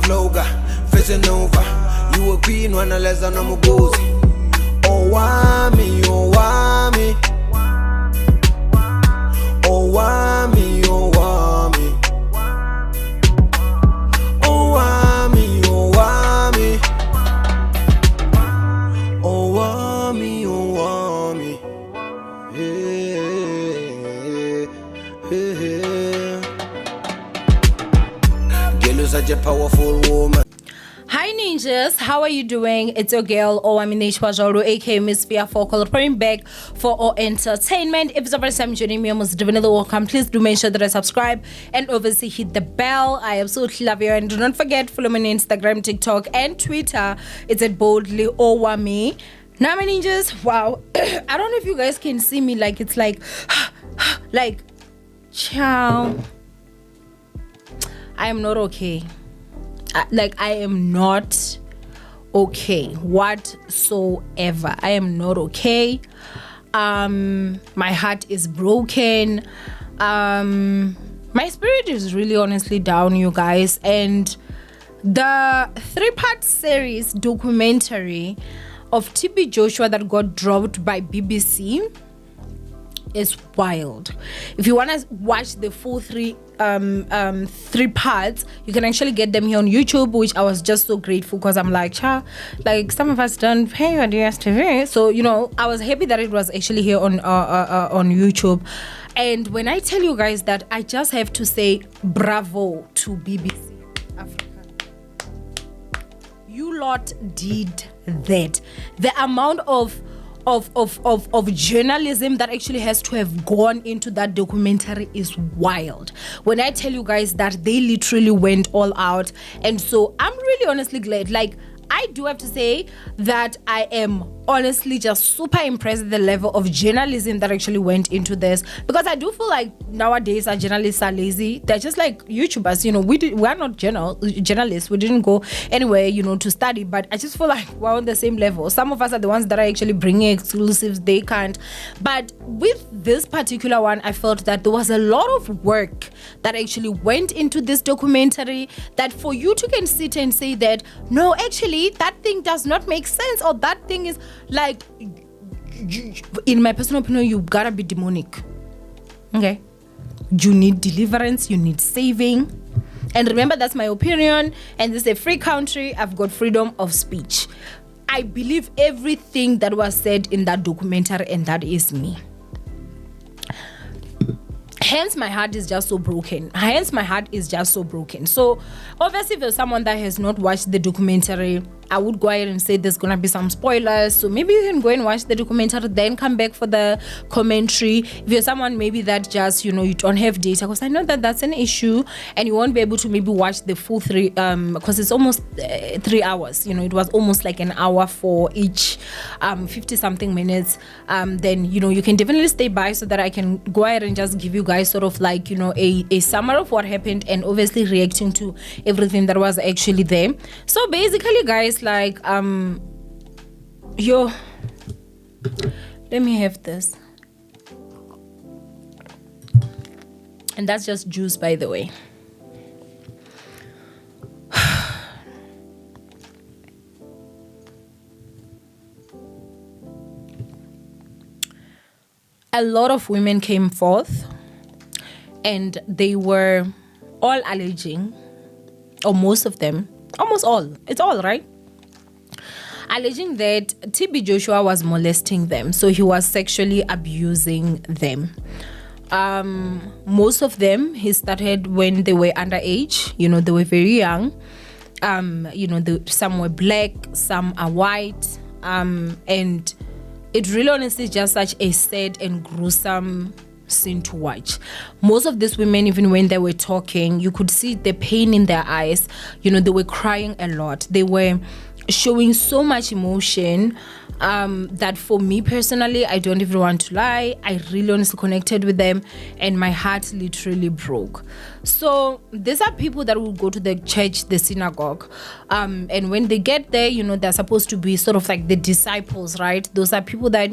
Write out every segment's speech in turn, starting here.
loga, facing over. You a queen when I less than I'm a gozy. Owamie, Owamie. Owamie, Owamie. Owamie, Owamie. Owamie, Owamie. Girl, you're such a powerful woman. Hi ninjas, how are you doing? It's your girl Owamie aka Miss Fia Focal, reporting back for our entertainment. If it's the first time joining me, I'm most definitely welcome. Please do make sure that I subscribe and obviously hit the bell. I absolutely love you, and do not forget follow me on Instagram, TikTok, and Twitter. It's at boldly Owamie. Now my ninjas, wow. I don't know if you guys can see me, like it's like ciao. I am not okay. I am not okay whatsoever. I am not okay. My heart is broken. My spirit is really honestly down, you guys. And the 3-part series documentary of TB Joshua that got dropped by BBC is wild. If you want to watch the full three parts, you can actually get them here on YouTube, which I was just so grateful, because I'm like, like some of us don't pay on DSTV, so you know I was happy that it was actually here on YouTube. And when I tell you guys that, I just have to say bravo to BBC Africa. You lot did that. The amount of journalism that actually has to have gone into that documentary is wild. When I tell you guys that they literally went all out, and so I'm really honestly glad. Like, I do have to say that I am honestly just super impressed at the level of journalism that actually went into this, because I do feel like nowadays our journalists are lazy. They're just like YouTubers, you know. We are not journalists. We didn't go anywhere, you know, to study, but I just feel like we're on the same level. Some of us are the ones that are actually bringing exclusives. They can't. But with this particular one, I felt that there was a lot of work that actually went into this documentary, that for you to can sit and say that no, actually that thing does not make sense, or that thing is like, in my personal opinion, you gotta be demonic. Okay, you need deliverance, you need saving. And remember, that's my opinion, and this is a free country. I've got freedom of speech. I believe everything that was said in that documentary, and that is me. Hence my heart is just so broken. So obviously, if you're someone that has not watched the documentary, I would go ahead and say there's gonna be some spoilers, so maybe you can go and watch the documentary, then come back for the commentary. If you're someone maybe that just, you know, you don't have data, because I know that that's an issue, and you won't be able to maybe watch the full 3 because it's almost 3 hours, you know, it was almost like an hour for each 50 something minutes, then you know you can definitely stay by, so that I can go ahead and just give you guys sort of like, you know, a summary of what happened, and obviously reacting to everything that was actually there. So basically, guys, like let me have this, and that's just juice, by the way. A lot of women came forth, and they were all alleging, or most of them, almost all, it's all right, alleging that TB Joshua was molesting them. So he was sexually abusing them. Most of them, he started when they were underage, you know, they were very young. You know, some were black, some are white, and it really honestly is just such a sad and gruesome scene to watch. Most of these women, even when they were talking, you could see the pain in their eyes. You know, they were crying a lot. They were showing so much emotion, that for me personally, I don't even want to lie, I really honestly connected with them, and my heart literally broke. So these are people that will go to the church, the synagogue, and when they get there, you know, they're supposed to be sort of like the disciples, right? Those are people that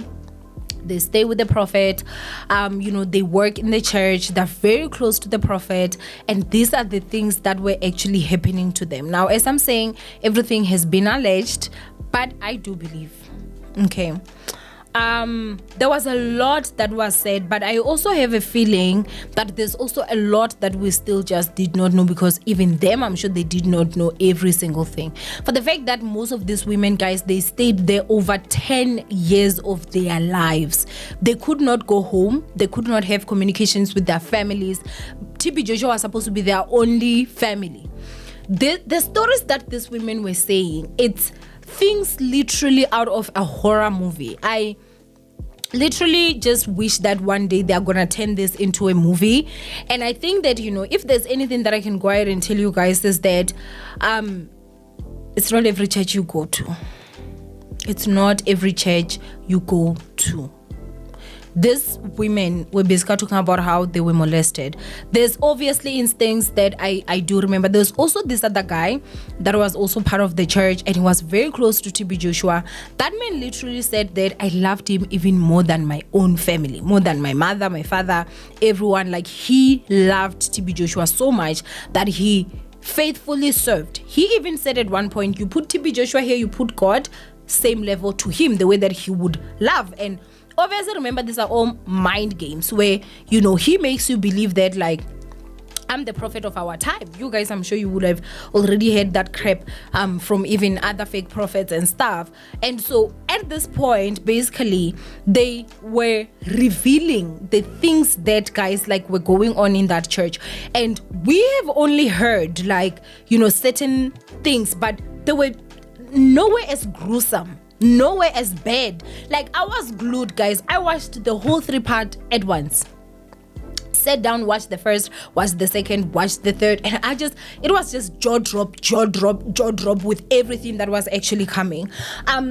They stay with the prophet, they work in the church, they're very close to the prophet, and these are the things that were actually happening to them. Now, as I'm saying, everything has been alleged, but I do believe, okay, there was a lot that was said, but I also have a feeling that there's also a lot that we still just did not know, because even them, I'm sure they did not know every single thing. For the fact that most of these women, guys, they stayed there over 10 years of their lives. They could not go home. They could not have communications with their families. TB Joshua was supposed to be their only family. The stories that these women were saying, it's things literally out of a horror movie. I literally just wish that one day they're gonna turn this into a movie. And I think that, if there's anything that I can go ahead and tell you guys, is that it's not every church you go to. It's not every church you go to. These women were basically talking about how they were molested. There's obviously instances that I do remember. There's also this other guy that was also part of the church, and he was very close to TB Joshua. That man literally said that I loved him even more than my own family, more than my mother, my father, everyone. Like, he loved TB Joshua so much that he faithfully served. He even said at one point, you put TB Joshua here, you put God same level to him, the way that he would love. And obviously, remember, these are all mind games where, he makes you believe that, like, I'm the prophet of our time. You guys, I'm sure you would have already heard that crap from even other fake prophets and stuff. And so at this point, basically, they were revealing the things that, guys, like, were going on in that church. And we have only heard, like, certain things, but they were nowhere as gruesome, nowhere as bad. Like, I was glued, guys. I watched the whole 3-part at once. Sat down, watched the first, watched the second, watched the third, and it was just jaw drop with everything that was actually coming.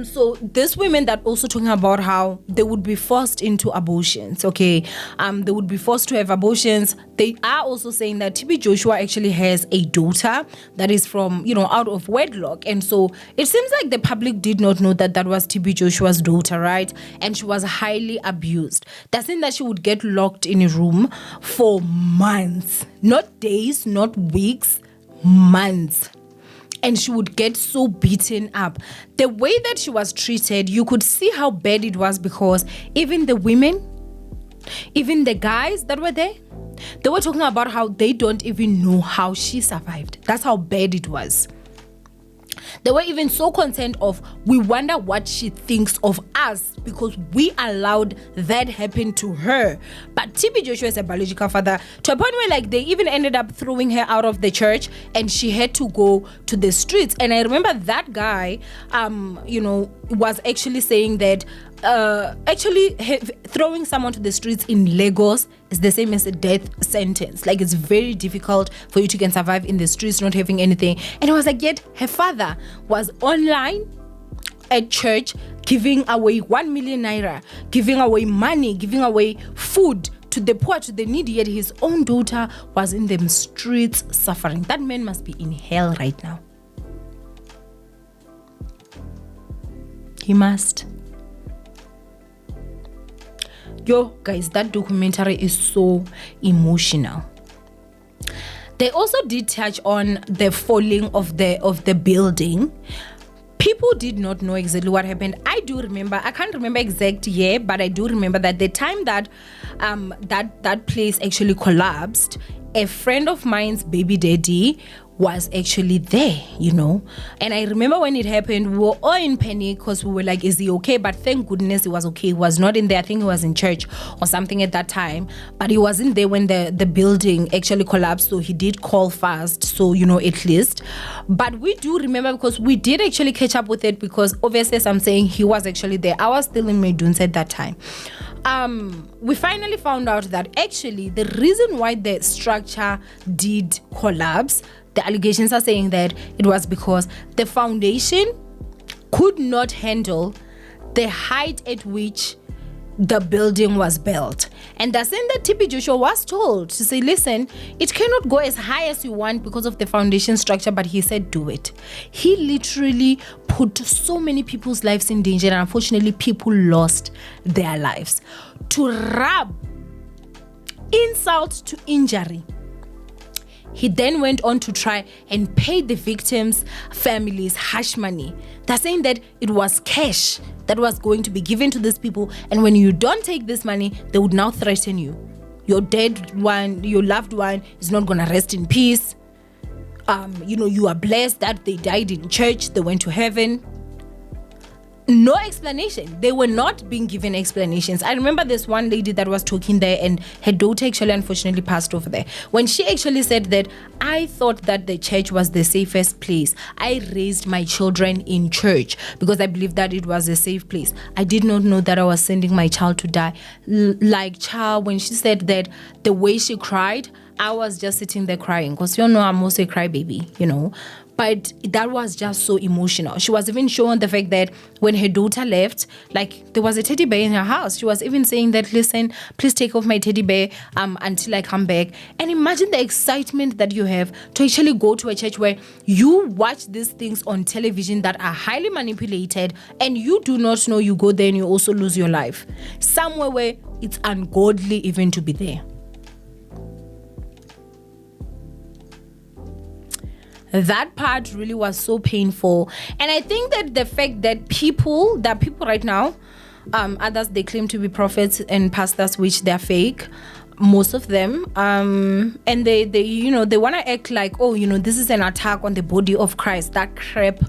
So these women that also talking about how they would be forced into abortions, okay? They would be forced to have abortions. They are also saying that TB Joshua actually has a daughter that is from, out of wedlock. And so it seems like the public did not know that that was TB Joshua's daughter, right? And she was highly abused. That's in that she would get locked in a room for months, not days, not weeks, months. And she would get so beaten up. The way that she was treated, you could see how bad it was, because even the women, even the guys that were there, they were talking about how they don't even know how she survived. That's how bad it was. They were even so concerned of, we wonder what she thinks of us because we allowed that happen to her. But TB Joshua is a biological father, to a point where, like, they even ended up throwing her out of the church and she had to go to the streets. And I remember that guy, was actually saying that throwing someone to the streets in Lagos is the same as a death sentence. Like, it's very difficult for you to can survive in the streets not having anything. And I was like, yet her father was online at church giving away 1 million naira, giving away money, giving away food to the poor, to the needy, yet his own daughter was in the streets suffering. That man must be in hell right now. He must. Yo, guys, that documentary is so emotional. They also did touch on the falling of the building. People did not know exactly what happened. I do remember, I can't remember exact year, but I do remember that the time that that place actually collapsed, a friend of mine's baby daddy was actually there, and I remember when it happened, we were all in panic because we were like, is he okay? But thank goodness he was okay. He was not in there. I think he was in church or something at that time, but he wasn't there when the building actually collapsed, so he did call fast, so at least. But we do remember, because we did actually catch up with it, because obviously, as I'm saying, he was actually there. I was still in Medun's at that time. We finally found out that actually the reason why the structure did collapse, the allegations are saying that it was because the foundation could not handle the height at which the building was built. And that's in that TB Joshua was told to say, listen, it cannot go as high as you want because of the foundation structure, but he said, do it. He literally put so many people's lives in danger, and unfortunately, people lost their lives. To rub insult to injury, he then went on to try and pay the victims' families hush money. They're saying that it was cash that was going to be given to these people, and when you don't take this money, they would now threaten you. Your dead one, your loved one is not going to rest in peace. You are blessed that they died in church, they went to heaven. No explanation. They were not being given explanations. I remember this one lady that was talking there, and her daughter actually unfortunately passed over there. When she actually said that, I thought that the church was the safest place. I raised my children in church because I believed that it was a safe place. I did not know that I was sending my child to die. When she said that, the way she cried, I was just sitting there crying because I'm also a crybaby, But that was just so emotional. She was even showing the fact that when her daughter left, there was a teddy bear in her house. She was even saying that, listen, please take off my teddy bear until I come back. And imagine the excitement that you have to actually go to a church where you watch these things on television that are highly manipulated, and you do not know, you go there and you also lose your life. Somewhere where it's ungodly even to be there. That part really was so painful. And I think that the fact that people right now, others, they claim to be prophets and pastors, which they're fake, most of them, and they want to act like, this is an attack on the body of Christ. That crap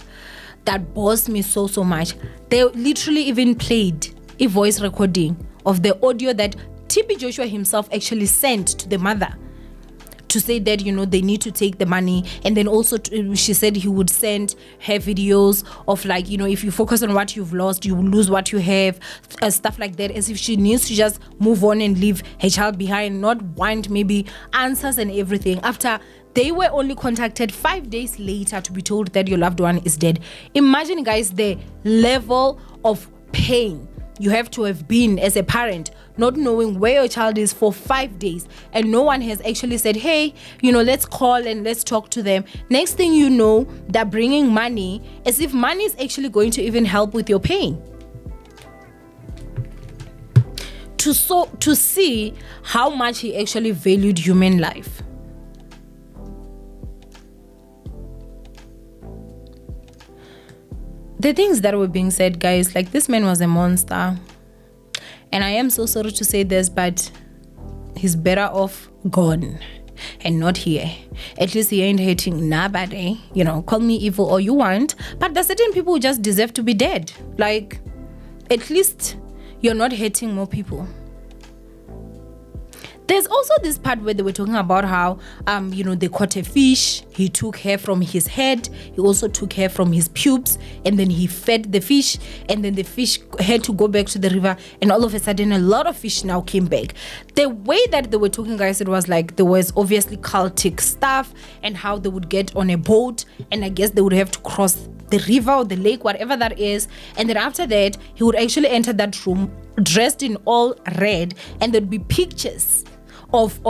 that bothers me so much. They literally even played a voice recording of the audio that TB Joshua himself actually sent to the mother, to say that they need to take the money. And then also she said he would send her videos of if you focus on what you've lost, you will lose what you have, stuff like that, as if she needs to just move on and leave her child behind, not want maybe answers and everything, after they were only contacted 5 days later to be told that your loved one is dead. Imagine, guys, the level of pain you have to have been as a parent, not knowing where your child is for 5 days, and no one has actually said, hey, let's call and let's talk to them. Next thing you know, they're bringing money, as if money is actually going to even help with your pain. To see how much he actually valued human life. The things that were being said, guys, this man was a monster. And I am so sorry to say this, but he's better off gone and not here. At least he ain't hating nobody. Call me evil all you want, but there's certain people who just deserve to be dead. At least you're not hating more people. There's also this part where they were talking about how, they caught a fish. He took hair from his head. He also took hair from his pubes, and then he fed the fish, and then the fish had to go back to the river, and all of a sudden a lot of fish now came back. The way that they were talking, guys, it was there was obviously cultic stuff, and how they would get on a boat, and I guess they would have to cross the river or the lake, whatever that is, and then after that he would actually enter that room dressed in all red, and there'd be pictures of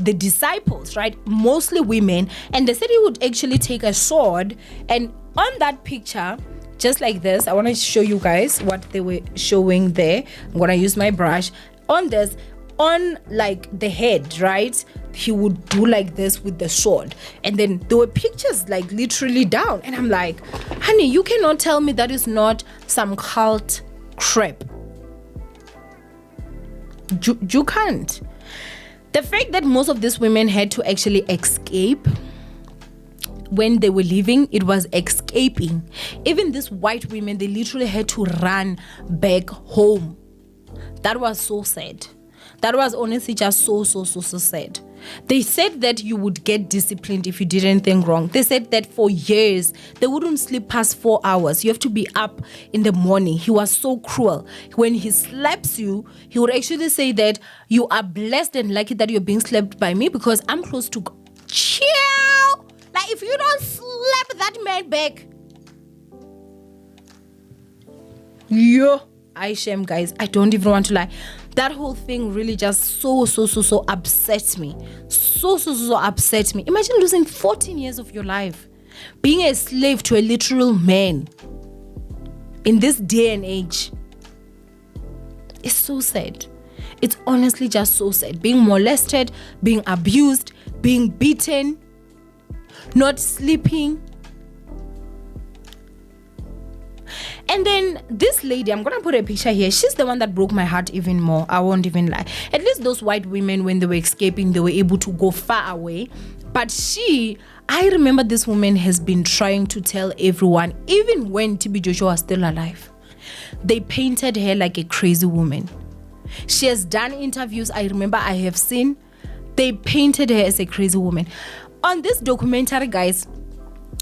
the disciples, right? Mostly women. And they said he would actually take a sword, and on that picture, just like this, I want to show you guys what they were showing there. I'm gonna use my brush on this, on the head, right? He would do like this with the sword, and then there were pictures literally down, and I'm like, honey, you cannot tell me that is not some cult crap. You can't. The fact that most of these women had to actually escape when they were leaving, it was escaping. Even these white women, they literally had to run back home. That was so sad. That was honestly just so sad. They said that you would get disciplined if you did anything wrong. They said that for years, they wouldn't sleep past 4 hours. You have to be up in the morning. He was so cruel. When he slaps you, he would actually say that you are blessed and lucky that you're being slapped by me because I'm close to God. Chill! If you don't slap that man back, yeah. I shame, guys. I don't even want to lie. That whole thing really just so upset me. So upset me. Imagine losing 14 years of your life, being a slave to a literal man in this day and age. It's so sad. It's honestly just so sad. Being molested, being abused, being beaten, not sleeping. And then this lady, I'm gonna put a picture here. She's the one that broke my heart even more. I won't even lie. At least those white women, when they were escaping, they were able to go far away. But I remember this woman has been trying to tell everyone, even when TB Joshua was still alive. They painted her like a crazy woman. She has done interviews, I remember I have seen. They painted her as a crazy woman. On this documentary, guys,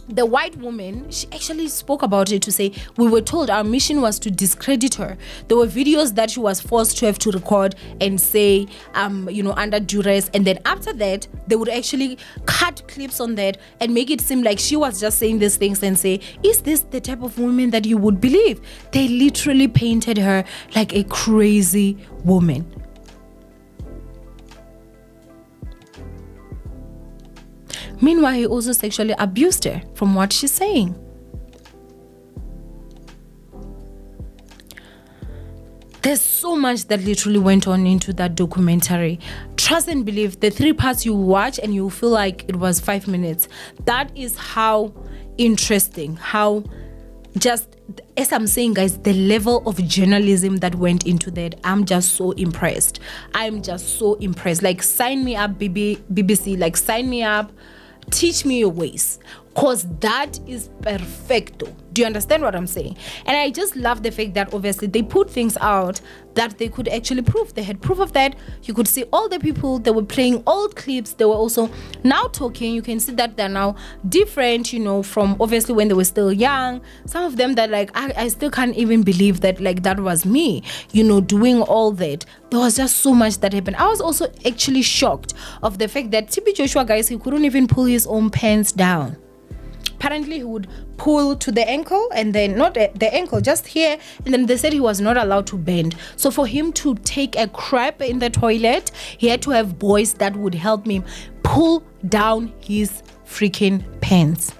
the white woman, she actually spoke about it to say, we were told our mission was to discredit her. There were videos that she was forced to have to record and say, under duress. And then after that, they would actually cut clips on that and make it seem like she was just saying these things and say, is this the type of woman that you would believe? They literally painted her like a crazy woman. Meanwhile, he also sexually abused her, from what she's saying. There's so much that literally went on into that documentary. Trust and believe, the 3 parts you watch and you feel like it was 5 minutes. That is how interesting, how just, as I'm saying, guys, the level of journalism that went into that, I'm just so impressed. I'm just so impressed. Like, sign me up, BBC, like, sign me up. Teach me your ways, because that is perfecto. Do you understand what I'm saying? And I just love the fact that obviously they put things out that they could actually prove. They had proof of that. You could see all the people, they were playing old clips. They were also now talking. You can see that they're now different, from obviously when they were still young. Some of them that like, I still can't even believe that like that was me, doing all that. There was just so much that happened. I was also actually shocked of the fact that TB Joshua, guys, he couldn't even pull his own pants down. Apparently he would pull to the ankle, and then not the ankle, just here, and then they said he was not allowed to bend. So for him to take a crap in the toilet, he had to have boys that would help him pull down his freaking pants.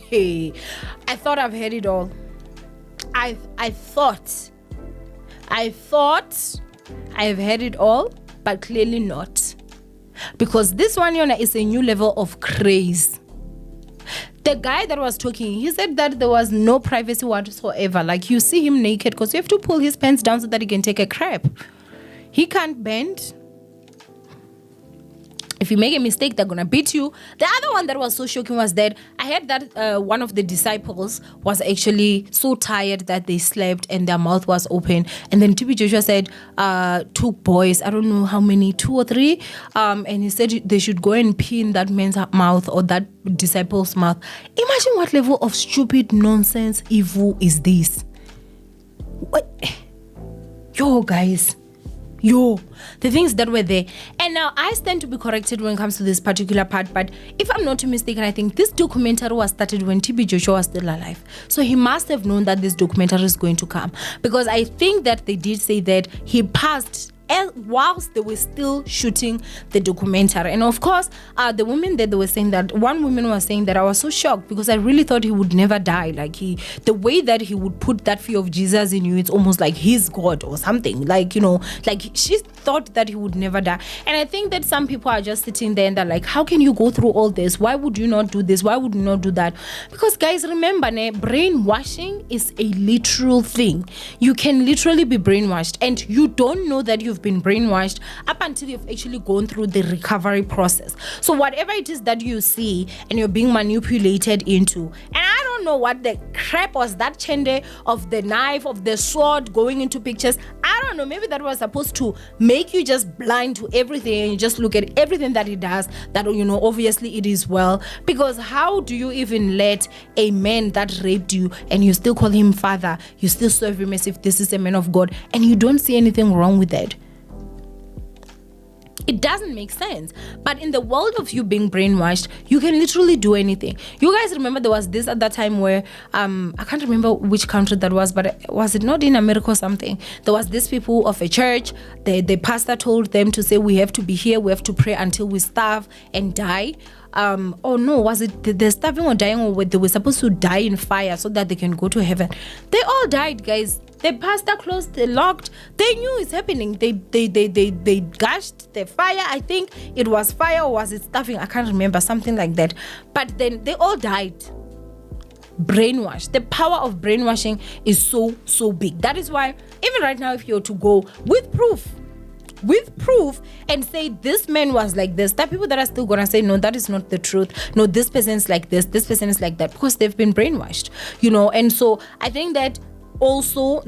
Hey, I thought I've heard it all. I thought I've heard it all, but clearly not, because this one is a new level of craze. The guy that was talking, he said that there was no privacy whatsoever. Like, you see him naked because you have to pull his pants down so that he can take a crap. He can't bend. If you make a mistake, they're gonna beat you. The other one that was so shocking was that I heard that one of the disciples was actually so tired that they slept and their mouth was open. And then TB Joshua said, two boys, I don't know how many, 2 or 3, and he said they should go and pee in that man's mouth or that disciple's mouth. Imagine what level of stupid nonsense evil is this. What? Yo, guys. The things that were there. And now I stand to be corrected when it comes to this particular part, but if I'm not mistaken, I think this documentary was started when TB Joshua was still alive. So he must have known that this documentary is going to come, because I think that they did say that he passed whilst they were still shooting the documentary. And of course, the women that they were saying that, one woman was saying that I was so shocked because I really thought he would never die. Like, the way that he would put that fear of Jesus in you, it's almost like he's God or something. Like, like she thought that he would never die. And I think that some people are just sitting there and they're like, how can you go through all this? Why would you not do this? Why would you not do that? Because guys, remember, brainwashing is a literal thing. You can literally be brainwashed and you don't know that you've been brainwashed up until you've actually gone through the recovery process. So whatever it is that you see and you're being manipulated into, and I don't know what the crap was, that chende of the knife, of the sword going into pictures. I don't know, maybe that was supposed to make you just blind to everything and you just look at everything that he does, that obviously it is well. Because how do you even let a man that raped you and you still call him father, you still serve him as if this is a man of God, and you don't see anything wrong with that? It doesn't make sense. But in the world of you being brainwashed, you can literally do anything. You guys remember there was this at that time where I can't remember which country that was, but was it not in America or something? There was these people of a church. The pastor told them to say, we have to be here, we have to pray until we starve and die. Oh no, was it the starving or dying, or they were supposed to die in fire so that they can go to heaven? They all died, guys. The pastor closed, they locked. They knew it's happening. They gushed the fire. I think it was fire, or was it starving? I can't remember, something like that. But then they all died. Brainwashed. The power of brainwashing is so big. That is why even right now, if you're to go with proof and say this man was like this, there are people that are still gonna say no, that is not the truth. No, this person is like this person is like that, because they've been brainwashed, and so I think that also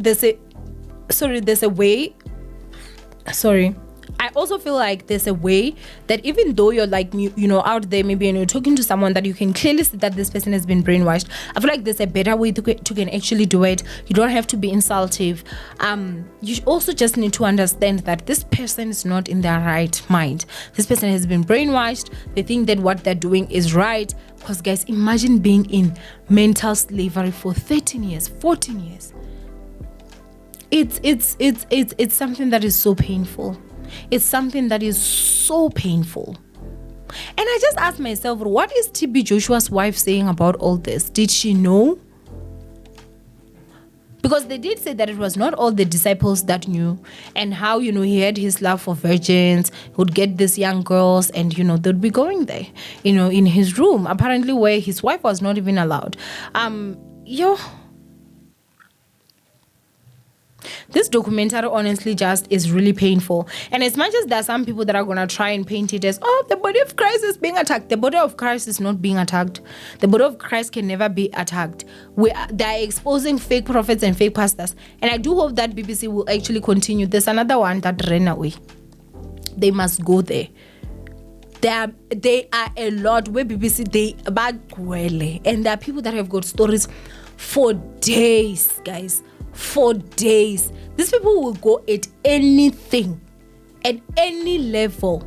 I also feel like there's a way that even though you're like, out there maybe and you're talking to someone that you can clearly see that this person has been brainwashed, I feel like there's a better way to can actually do it. You don't have to be insultive. You also just need to understand that this person is not in their right mind. This person has been brainwashed. They think that what they're doing is right. Because guys, imagine being in mental slavery for 13 years, 14 years. It's something that is so painful. It's something that is so painful. And I just asked myself, what is TB Joshua's wife saying about all this? Did she know? Because they did say that it was not all the disciples that knew, and how, he had his love for virgins, he would get these young girls and, they'd be going there, in his room, apparently where his wife was not even allowed. This documentary honestly just is really painful. And as much as there are some people that are going to try and paint it as, the body of Christ is being attacked. The body of Christ is not being attacked. The body of Christ can never be attacked. They're exposing fake prophets and fake pastors. And I do hope that BBC will actually continue. There's another one that ran away. They must go there. They are a lot where BBC, and there are people that have got stories for days, guys. For days. These people will go at anything, at any level,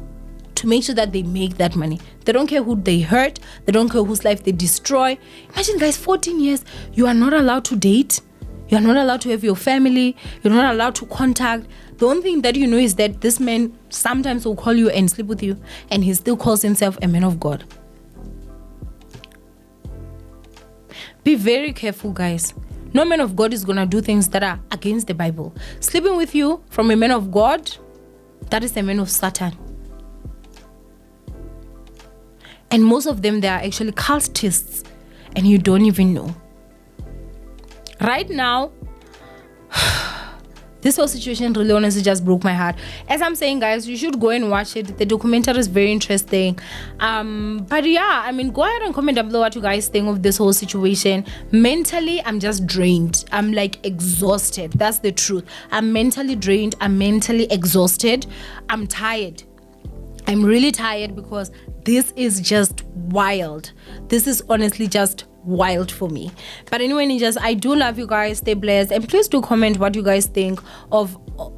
to make sure that they make that money. They don't care who they hurt. They don't care whose life they destroy. Imagine, guys, 14 years, you are not allowed to date. You are not allowed to have your family. You're not allowed to contact. The only thing that you know is that this man sometimes will call you and sleep with you, and he still calls himself a man of God. Be very careful, guys. No man of God is going to do things that are against the Bible. Sleeping with you from a man of God, that is a man of Satan. And most of them, they are actually cultists, and you don't even know. Right now, this whole situation really honestly just broke my heart. As I'm saying, guys, you should go and watch it. The documentary is very interesting. But yeah, go ahead and comment down below what you guys think of this whole situation. Mentally, I'm just drained. I'm like exhausted. That's the truth. I'm mentally drained. I'm mentally exhausted. I'm tired. I'm really tired because this is just wild. This is honestly just wild for me. But anyway, ninjas, I do love you guys. Stay blessed, and please do comment what you guys think of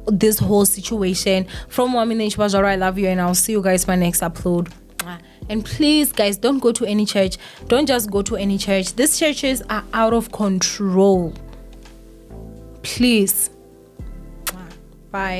this whole situation. From Owamie, I love you, and I'll see you guys my next upload. And please, guys, don't go to any church. Don't just go to any church. These churches are out of control. Please. Bye.